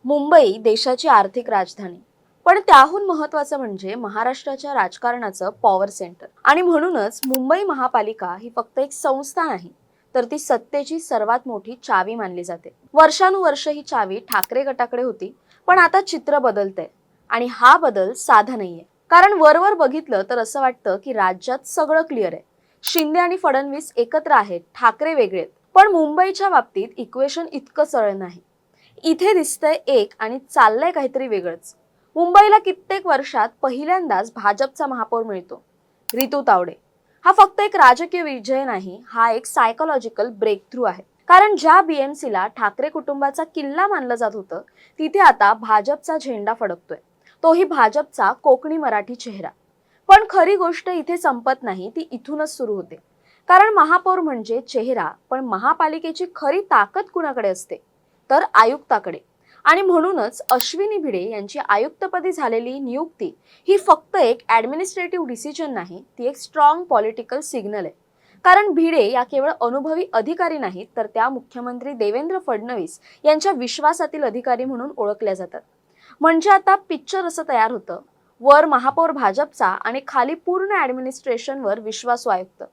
मुंबई देशाची आर्थिक राजधानी, पण त्याहून महत्त्वाचं म्हणजे महाराष्ट्राच्या राजकारणाचं पॉवर सेंटर. आणि म्हणूनच मुंबई महापालिका ही फक्त एक संस्था नाही, तर ती सत्तेची सर्वात मोठी चावी मानली जाते. वर्षानुवर्ष ही चावी ठाकरे गटाकडे होती, पण आता चित्र बदलतंय. आणि हा बदल साधा नाहीये. कारण वरवर बघितलं तर असं वाटतं की राज्यात सगळं क्लिअर आहे. शिंदे आणि फडणवीस एकत्र आहेत, ठाकरे वेगळे आहेत. पण मुंबईच्या बाबतीत इक्वेशन इतकं सरळ नाही. इथे दिसतंय एक आणि चाललंय काहीतरी वेगळंच. मुंबईला कित्येक वर्षात पहिल्यांदाच भाजपचा महापौर मिळतो, रितू तावडे. हा फक्त एक राजकीय विजय नाही, हा एक सायकोलॉजिकल ब्रेक थ्रू आहे. कारण ज्या बीएमसीला ठाकरे कुटुंबाचा किल्ला मानलं जात होतं, तिथे आता भाजपचा झेंडा फडकतोय. तोही भाजपचा कोकणी मराठी चेहरा. पण खरी गोष्ट इथे संपत नाही, ती इथूनच सुरू होते. कारण महापौर म्हणजे चेहरा, पण महापालिकेची खरी ताकद कुणाकडे असते? तर आयुक्ताकडे. आणि म्हणूनच अश्विनी भिडे यांची आयुक्तपदी झालेली नियुक्ती ही फक्त एक ऍडमिनिस्ट्रेटिव्ह डिसिजन नाही, ती एक स्ट्रॉंग पॉलिटिकल सिग्नल आहे. कारण भिडे या केवळ अनुभवी अधिकारी नाहीत, तर त्या मुख्यमंत्री देवेंद्र फडणवीस यांच्या विश्वासातील अधिकारी म्हणून ओळखल्या जातात. म्हणजे आता पिक्चर असं तयार होतं, वर महापौर भाजपचा आणि खाली पूर्ण ऍडमिनिस्ट्रेशनवर विश्वासू आयुक्त.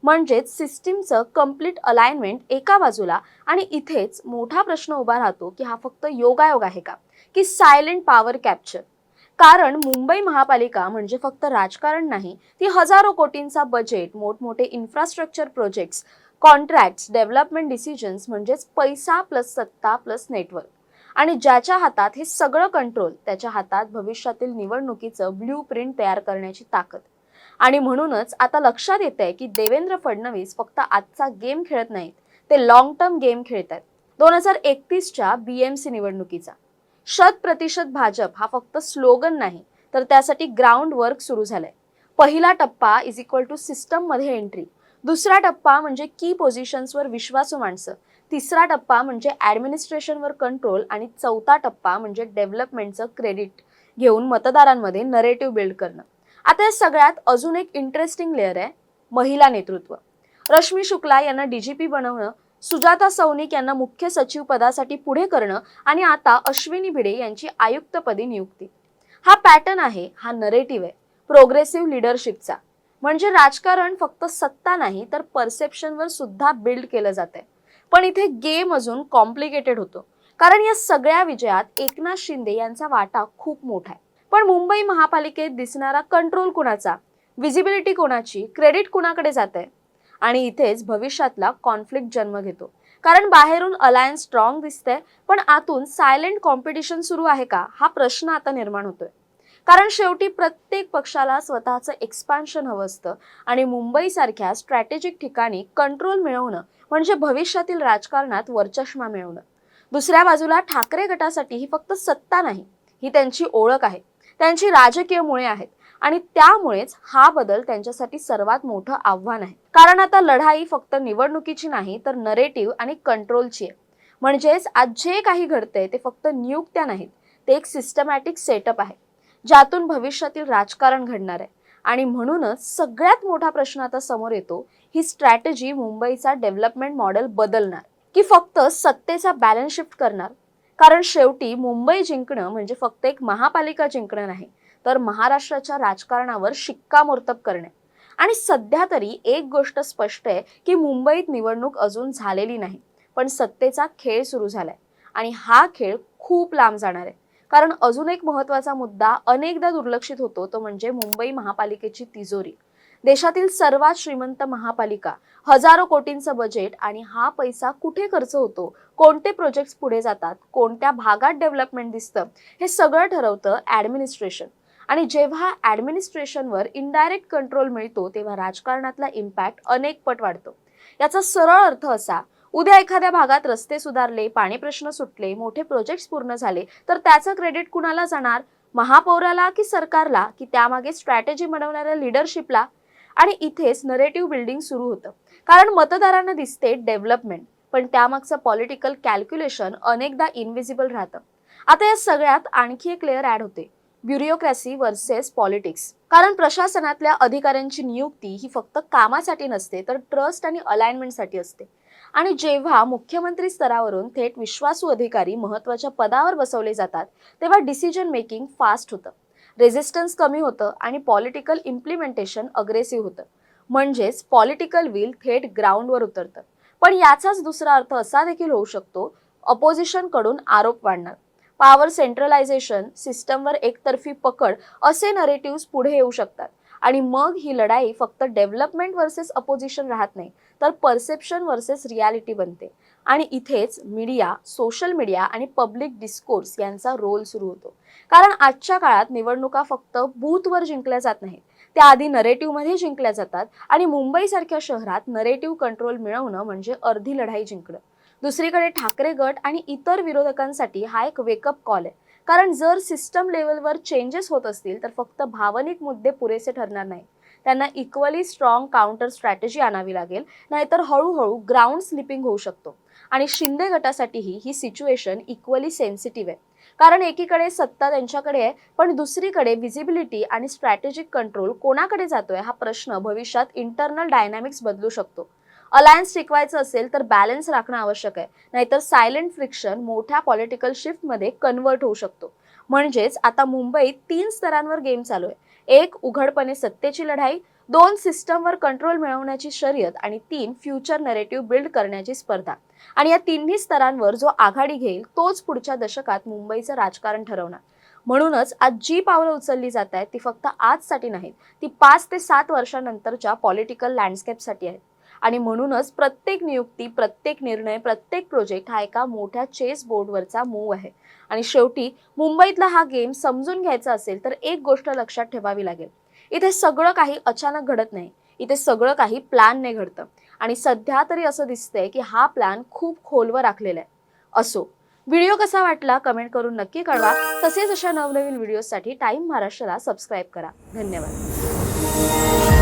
म्हणजेच सिस्टीमचं कम्प्लीट अलाइनमेंट एका बाजूला. आणि इथेच मोठा प्रश्न उभा राहतो की हा फक्त योगायोग आहे का, की सायलेंट पॉवर कॅप्चर? कारण मुंबई महापालिका म्हणजे फक्त राजकारण नाही, ती हजारो कोटींचा बजेट, मोठमोठे infrastructure projects, contracts, development decisions, म्हणजेच पैसा प्लस सत्ता प्लस नेटवर्क. आणि ज्याच्या हातात हे सगळं कंट्रोल, त्याच्या हातात भविष्यातील निवडणुकीचं ब्ल्यू प्रिंट तयार करण्याची ताकद. आणि म्हणूनच आता लक्षात येतंय की देवेंद्र फडणवीस फक्त आजचा गेम खेळत नाहीत, ते लॉंग टर्म गेम खेळत आहेत. 2031च्या बीएमसी निवडणुकीचा 100% भाजप हा फक्त स्लोगन नाही, तर त्यासाठी ग्राउंड वर्क सुरू झालंय. पहिला टप्पा इज इक्वल टू सिस्टम मध्ये एंट्री. दुसरा टप्पा म्हणजे की पोझिशन्सवर विश्वासू माणसं. तिसरा टप्पा म्हणजे ऍडमिनिस्ट्रेशनवर कंट्रोल. आणि चौथा टप्पा म्हणजे डेव्हलपमेंटचं क्रेडिट घेऊन मतदारांमध्ये नरेटिव्ह बिल्ड करणं. आता या सगळ्यात अजून एक इंटरेस्टिंग लेअर आहे, महिला नेतृत्व. रश्मी शुक्ला यांना डीजीपी बनवणं, सुजाता सौनिक यांना मुख्य सचिव पदासाठी पुढे करणं, आणि आता अश्विनी भिडे यांची आयुक्तपदी नियुक्ती. हा पॅटर्न आहे, हा नरेटिव्ह आहे प्रोग्रेसिव्ह लिडरशिपचा. म्हणजे राजकारण फक्त सत्ता नाही, तर परसेप्शनवर सुद्धा बिल्ड केलं जातंय. पण इथे गेम अजून कॉम्प्लिकेटेड होतो. कारण या सगळ्या विजयात एकनाथ शिंदे यांचा वाटा खूप मोठा आहे. पण मुंबई महापालिकेत दिसणारा कंट्रोल कुणाचा, विजिबिलिटी कोणाची, क्रेडिट कुणाकडे जातंय? आणि इथेच भविष्यातला कॉन्फ्लिक्ट जन्म घेतो. कारण बाहेरून अलायन्स स्ट्रॉंग दिसतंय, पण आतून सायलेंट कॉम्पिटिशन सुरू आहे का, हा प्रश्न आता निर्माण होतोय. कारण शेवटी प्रत्येक पक्षाला स्वतःचं एक्सपान्शन हवं असतं. आणि मुंबईसारख्या स्ट्रॅटेजिक ठिकाणी कंट्रोल मिळवणं म्हणजे भविष्यातील राजकारणात वरचष्मा मिळवणं. दुसऱ्या बाजूला ठाकरे गटासाठी ही फक्त सत्ता नाही, ही त्यांची ओळख आहे, त्यांची राजकीय मुळे आहेत. आणि त्यामुळेच हा बदल त्यांच्यासाठी सर्वात मोठं आव्हान आहे. कारण आता लढाई फक्त निवडणुकीची नाही, तर नरेटिव्ह आणि कंट्रोलची आहे. म्हणजेच आज जे काही घडतंय ते फक्त नियुक्त्या नाहीत, ते एक सिस्टमॅटिक सेटअप आहे, ज्यातून भविष्यातील राजकारण घडणार आहे. आणि म्हणूनच सगळ्यात मोठा प्रश्न आता समोर येतो, ही स्ट्रॅटेजी मुंबईचा डेव्हलपमेंट मॉडेल बदलणार की फक्त सत्तेचा बॅलन्स शिफ्ट करणार? कारण शेवटी मुंबई जिंकणं म्हणजे फक्त एक महापालिका जिंकणं नाही, तर महाराष्ट्राच्या राजकारणावर शिक्कामोर्तब करणे. आणि सध्या तरी एक गोष्ट स्पष्ट आहे की मुंबईत निवडणूक अजून झालेली नाही, पण सत्तेचा खेळ सुरू झालाय. आणि हा खेळ खूप लांब जाणार आहे. कारण अजून एक महत्त्वाचा मुद्दा अनेकदा दुर्लक्षित होतो, तो म्हणजे मुंबई महापालिकेची तिजोरी. देशातील सर्वात श्रीमंत महापालिका, हजारो कोटींचं बजेट, आणि हा पैसा कुठे खर्च होतो, कोणते प्रोजेक्ट्स पुढे जातात, कोणत्या भागात डेव्हलपमेंट दिसतं, हे सगळं ठरवतं ऍडमिनिस्ट्रेशन. आणि जेव्हा ऍडमिनिस्ट्रेशनवर इनडायरेक्ट कंट्रोल मिळतो, तेव्हा राजकारणातला इम्पॅक्ट अनेक पट वाढतो. याचा सरळ अर्थ असा, उद्या एखाद्या भागात रस्ते सुधारले, पाणी प्रश्न सुटले, मोठे प्रोजेक्ट्स पूर्ण झाले, तर त्याचं क्रेडिट कुणाला जाणार? महापौराला की सरकारला, की त्यामागे स्ट्रॅटेजी बनवणाऱ्या लिडरशिपला? आणि इथेच नरेटिव्ह बिल्डिंग सुरू होतं. कारण मतदारांना दिसते डेव्हलपमेंट, पण त्यामागचं पॉलिटिकल कॅल्क्युलेशन अनेकदा इनव्हिजिबल राहतं. आता या सगळ्यात आणखी एक लेअर ऍड होते, ब्युरोक्रॅसी वर्सेस पॉलिटिक्स. कारण प्रशासनातल्या अधिकाऱ्यांची नियुक्ती ही फक्त कामासाठी नसते, तर ट्रस्ट आणि अलाइनमेंटसाठी असते. आणि जेव्हा मुख्यमंत्री स्तरावरून थेट विश्वासू अधिकारी महत्त्वाच्या पदावर बसवले जातात तेव्हा डिसिजन मेकिंग फास्ट होतं, रेझिस्टन्स कमी होतं आणि पॉलिटिकल इम्प्लिमेंटेशन अग्रेसिव्ह होतं. म्हणजेच पॉलिटिकल विल थेट ग्राउंडवर उतरतं. पण याचाच दुसरा अर्थ असा देखील होऊ शकतो, ऑपोजिशन कडून आरोप वाढणार, पॉवर सेंट्रलायझेशन, सिस्टमवर एकतर्फी पकड असे नरेटिव्ह पुढे येऊ शकतात. आणि मग ही लढाई फक्त डेव्हलपमेंट वर्सेस अपोजिशन राहत नाही, तर परसेप्शन वर्सेस रियालिटी बनते. आणि इथेच मीडिया, सोशल मीडिया आणि पब्लिक डिस्कोर्स यांचा रोल सुरू होतो. कारण आजच्या काळात निवडणुका फक्त बूथवर जिंकल्या जात नाहीत, त्या आधी नरेटिव्हमध्ये जिंकल्या जातात. आणि मुंबईसारख्या शहरात नरेटिव्ह कंट्रोल मिळवणं म्हणजे अर्धी लढाई जिंकणं. दुसरीकडे ठाकरे गट आणि इतर विरोधकांसाठी हा एक वेकअप कॉल आहे. कारण जर सिस्टम लेवलवर चेंजेस होत असतील तर फक्त भावनिक मुद्दे पुरेसे ठरणार नाही, त्यांना इक्वली स्ट्रॉंग काउंटर स्ट्रॅटेजी आणावी लागेल, नाहीतर हळूहळू ग्राउंड स्लिपिंग होऊ शकतो. आणि शिंदे गटासाठीही ही सिच्युएशन इक्वली सेन्सिटिव्ह आहे. कारण एकीकडे सत्ता त्यांच्याकडे आहे, पण दुसरीकडे व्हिजिबिलिटी आणि स्ट्रॅटेजिक कंट्रोल कोणाकडे जातोय हा प्रश्न भविष्यात इंटरनल डायनॅमिक्स बदलू शकतो. अलायन्स टिकवायचं असेल तर बॅलन्स राखणं आवश्यक आहे, नाहीतर सायलेंट फ्रिक्शन मोठ्या पॉलिटिकल शिफ्टमध्ये कन्वर्ट होऊ शकतो. म्हणजेच आता मुंबईत 3 स्तरांवर गेम चालू आहे. 1 उघडपणे सत्तेची लढाई, 2 सिस्टमवर कंट्रोल मिळवण्याची शर्यत आणि 3 फ्युचर नरेटिव्ह बिल्ड करण्याची स्पर्धा. आणि या तिन्ही स्तरांवर जो आघाडी घेईल तोच पुढच्या दशकात मुंबईचं राजकारण ठरवणार. म्हणूनच आज जी पावलं उचलली जात आहेत ती फक्त आजसाठी नाहीत, ती 5 ते 7 वर्षांनंतरच्या पॉलिटिकल लँडस्केपसाठी आहेत. आणि म्हणूनच प्रत्येक नियुक्ती, प्रत्येक निर्णय, प्रत्येक प्रोजेक्ट हा एका मोठ्या चेस बोर्डवरचा मूव आहे. आणि शेवटी मुंबईतला हा गेम समजून घ्यायचा असेल तर एक गोष्ट लक्षात ठेवावी लागेल, इथे सगळं काही अचानक घडत नाही, इथे सगळं काही प्लॅनने घडतं. आणि सध्या तरी असं दिसतंय की हा प्लॅन खूप खोलवर आखलेला आहे. असो, व्हिडिओ कसा वाटला कमेंट करून नक्की कळवा. तसेच अशा नवनवीन व्हिडिओसाठी टाइम महाराष्ट्राला सबस्क्राईब करा. धन्यवाद.